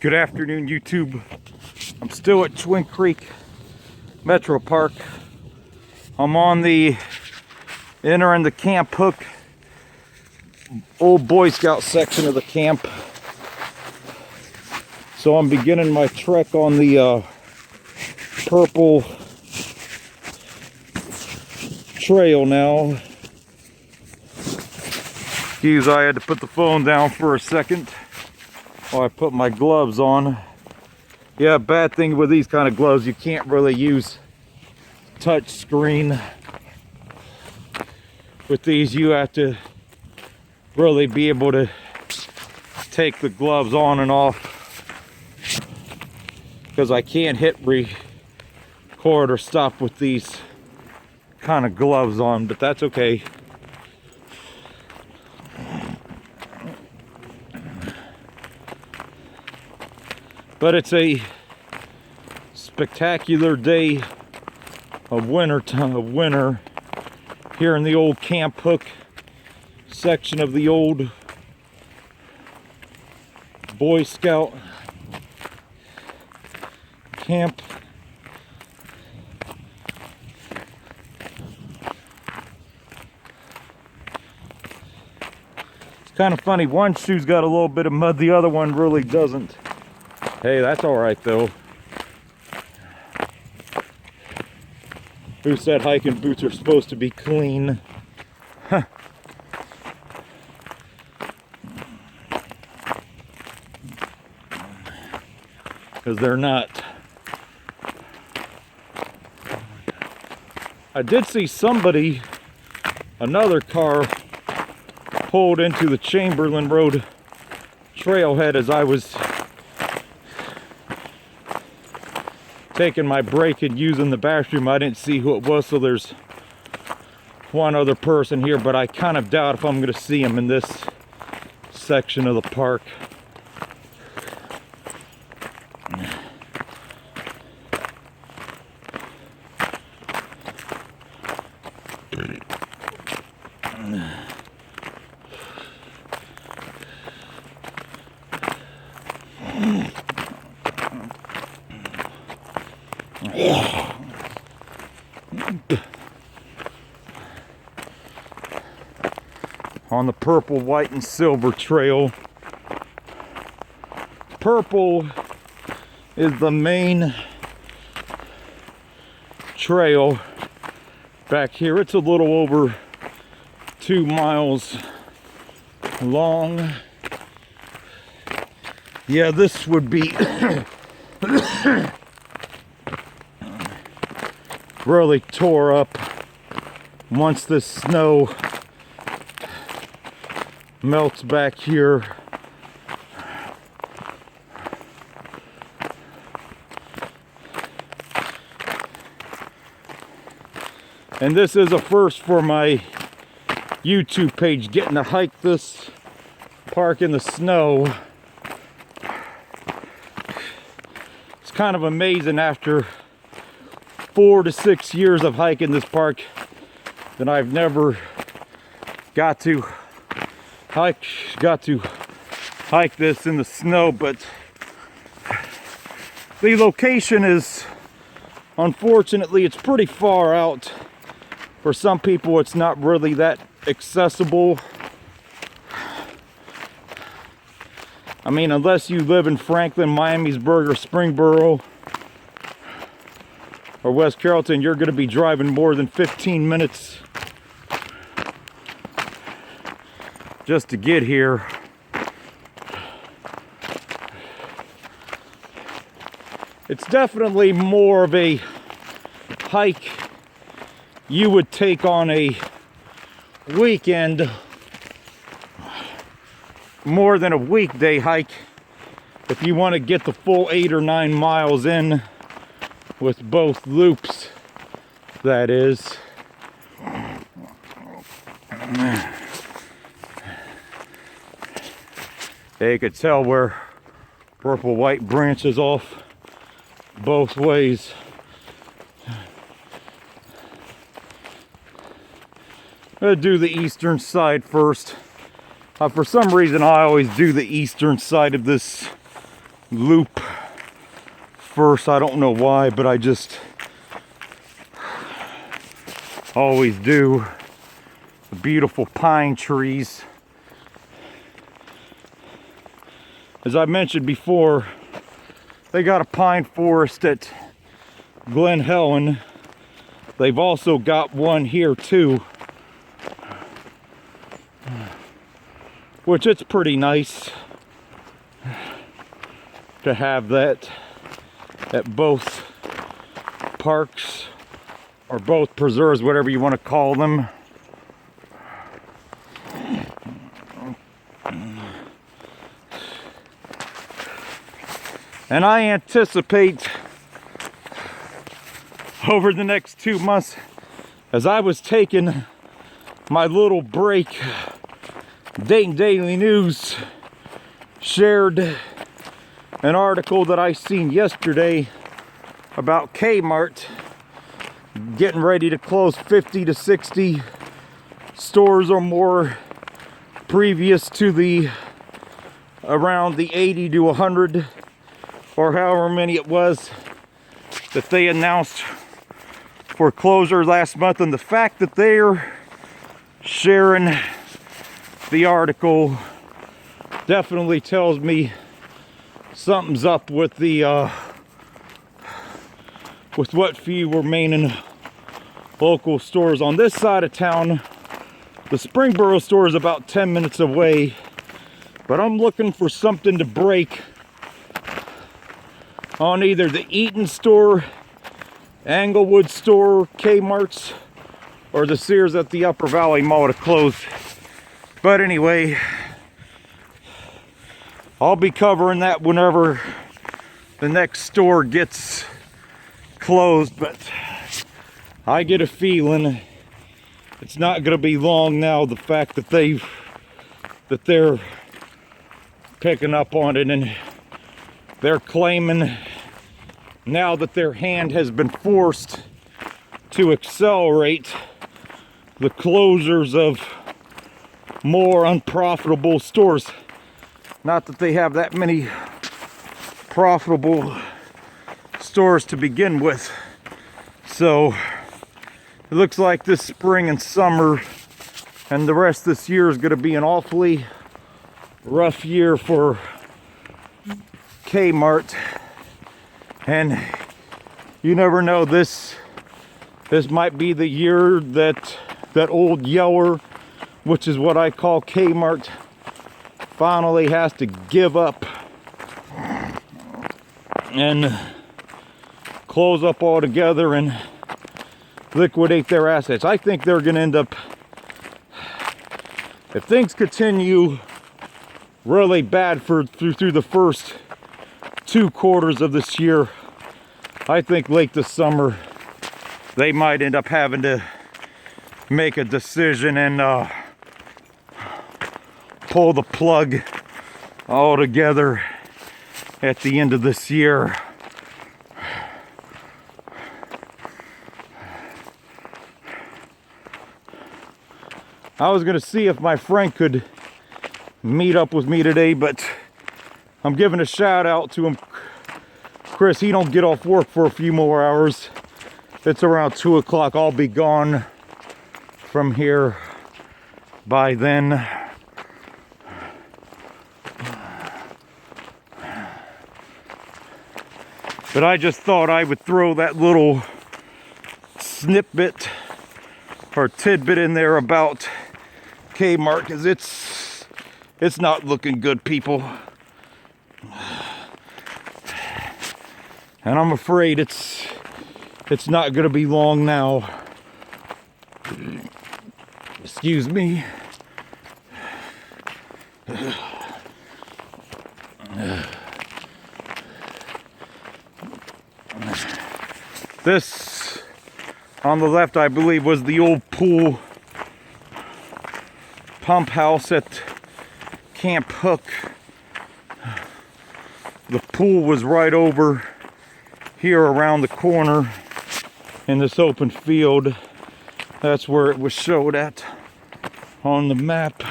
Good afternoon, YouTube. I'm still at Twin Creek Metro Park. I'm on the entering the Camp Hook old Boy Scout section of the camp. So I'm beginning my trek on the purple trail now. Excuse, I had to put the phone down for a second while I put my gloves on. Yeah, bad thing with these kind of gloves, you can't really use touch screen. With these, you have to really be able to take the gloves on and off, because I can't hit record or stop with these kind of gloves on, but that's okay. But it's a spectacular day of winter here in the old Camp Hook section of the old Boy Scout camp. It's kind of funny, one shoe's got a little bit of mud, the other one really doesn't. Hey, that's all right though. Who said hiking boots are supposed to be clean? Huh. Because they're not. I did see somebody, another car, pulled into the Chamberlain Road trailhead as I was taking my break and using the bathroom. I didn't see who it was, so there's one other person here, but I kind of doubt if I'm going to see him in this section of the park. On the purple, white, and silver trail. Purple is the main trail back here. It's a little over 2 miles long. Yeah, this would be really tore up once the snow melts back here. And this is a first for my YouTube page, getting to hike this park in the snow. It's kind of amazing after 4 to 6 years of hiking this park that I've never got to hike this in the snow. But the location is, unfortunately, it's pretty far out. For some people, it's not really that accessible. I mean, unless you live in Franklin, Miamisburg, or Springboro, or West Carrollton, you're going to be driving more than 15 minutes just to get here. It's definitely more of a hike you would take on a weekend more than a weekday hike, if you want to get the full 8 or 9 miles in with both loops, that is. You could tell where purple white branches off both ways. I'm gonna do the eastern side first. For some reason I always do the eastern side of this loop first. I don't know why, but I just always do. The beautiful pine trees. As I mentioned before, they got a pine forest at Glen Helen. They've also got one here too, which it's pretty nice to have that at both parks or both preserves, whatever you want to call them. And I anticipate over the next 2 months, as I was taking my little break, Dayton Daily News shared an article that I seen yesterday about Kmart getting ready to close 50 to 60 stores or more, previous to the around the 80 to 100 or however many it was that they announced for closure last month. And the fact that they're sharing the article definitely tells me something's up with the with what few remaining local stores on this side of town. The Springboro store is about 10 minutes away, but I'm looking for something to break on either the Eaton store, Englewood store, Kmart's, or the Sears at the Upper Valley Mall to close. But anyway, I'll be covering that whenever the next store gets closed, but I get a feeling it's not going to be long now. The fact that they're picking up on it, and they're claiming now that their hand has been forced to accelerate the closures of more unprofitable stores. Not that they have that many profitable stores to begin with. So it looks like this spring and summer and the rest of this year is going to be an awfully rough year for Kmart. And you never know, this might be the year that old Yeller, which is what I call Kmart, finally has to give up and close up altogether and liquidate their assets. I think they're going to end up, if things continue really bad through the first 2 quarters of this year, I think late this summer they might end up having to make a decision and pull the plug altogether at the end of this year. I was going to see if my friend could meet up with me today, but I'm giving a shout out to him. Chris, he don't get off work for a few more hours. It's around 2 o'clock. I'll be gone from here by then. But I just thought I would throw that little snippet or tidbit in there about Kmart, because it's not looking good, people. And I'm afraid it's not going to be long now. Excuse me. This on the left, I believe, was the old pool pump house at Camp Hook. The pool was right over here around the corner in this open field. That's where it was showed at on the map.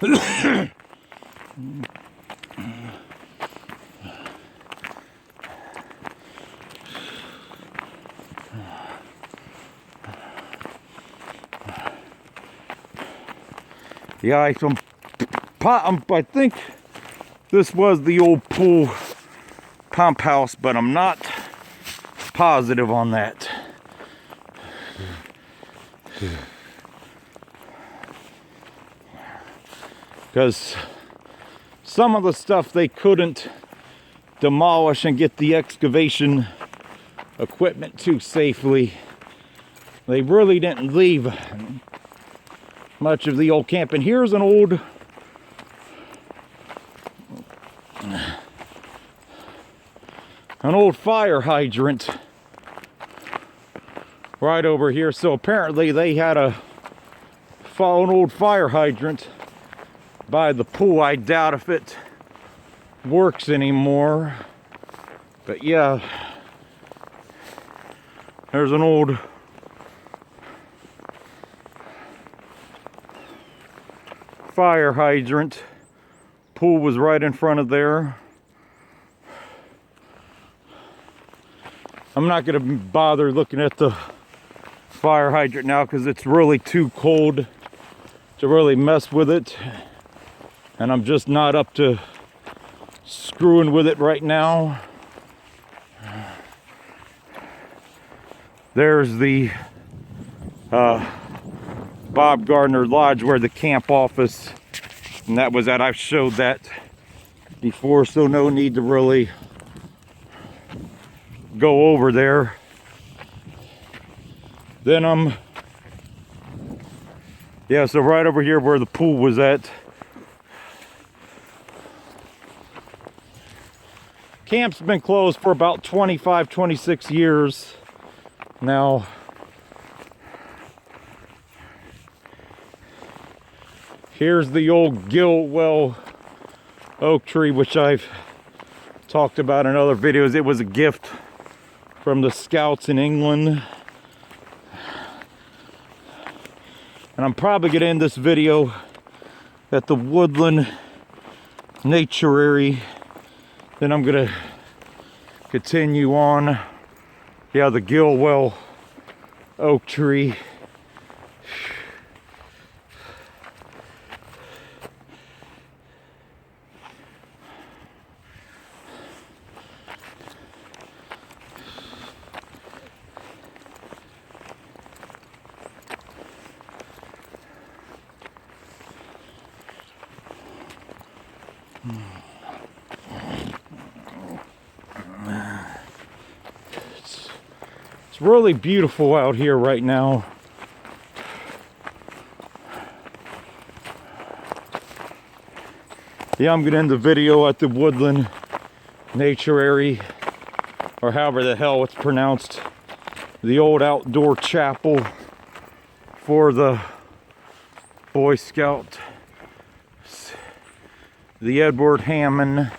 Yeah, I think this was the old pool pump house, but I'm not positive on that. Because some of the stuff they couldn't demolish and get the excavation equipment to safely. They really didn't leave much of the old camp. And here's an old fire hydrant right over here. So apparently they had an old fire hydrant by the pool. I doubt if it works anymore, but yeah, there's an old fire hydrant. Pool was right in front of there. I'm not going to bother looking at the fire hydrant now because it's really too cold to really mess with it, and I'm just not up to screwing with it right now. There's the Bob Gardner Lodge where the camp office, and that was that. I've showed that before, so no need to really go over there. Then yeah, so right over here where the pool was at. Camp's been closed for about 25, 26 years now. Here's the old Gilwell oak tree, which I've talked about in other videos. It was a gift from the Scouts in England. And I'm probably going to end this video at the Woodland Natuary. Then I'm going to continue on. Yeah, the Gilwell oak tree. It's really beautiful out here right now. Yeah, I'm going to end the video at the Woodland Natuary, or however the hell it's pronounced. The old outdoor chapel for the Boy Scout, the Edward Hammond.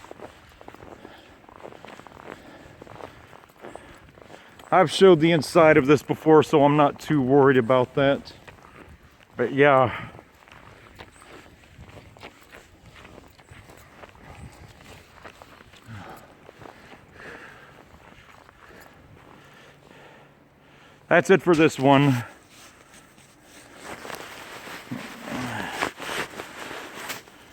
I've showed the inside of this before, so I'm not too worried about that. But yeah. That's it for this one.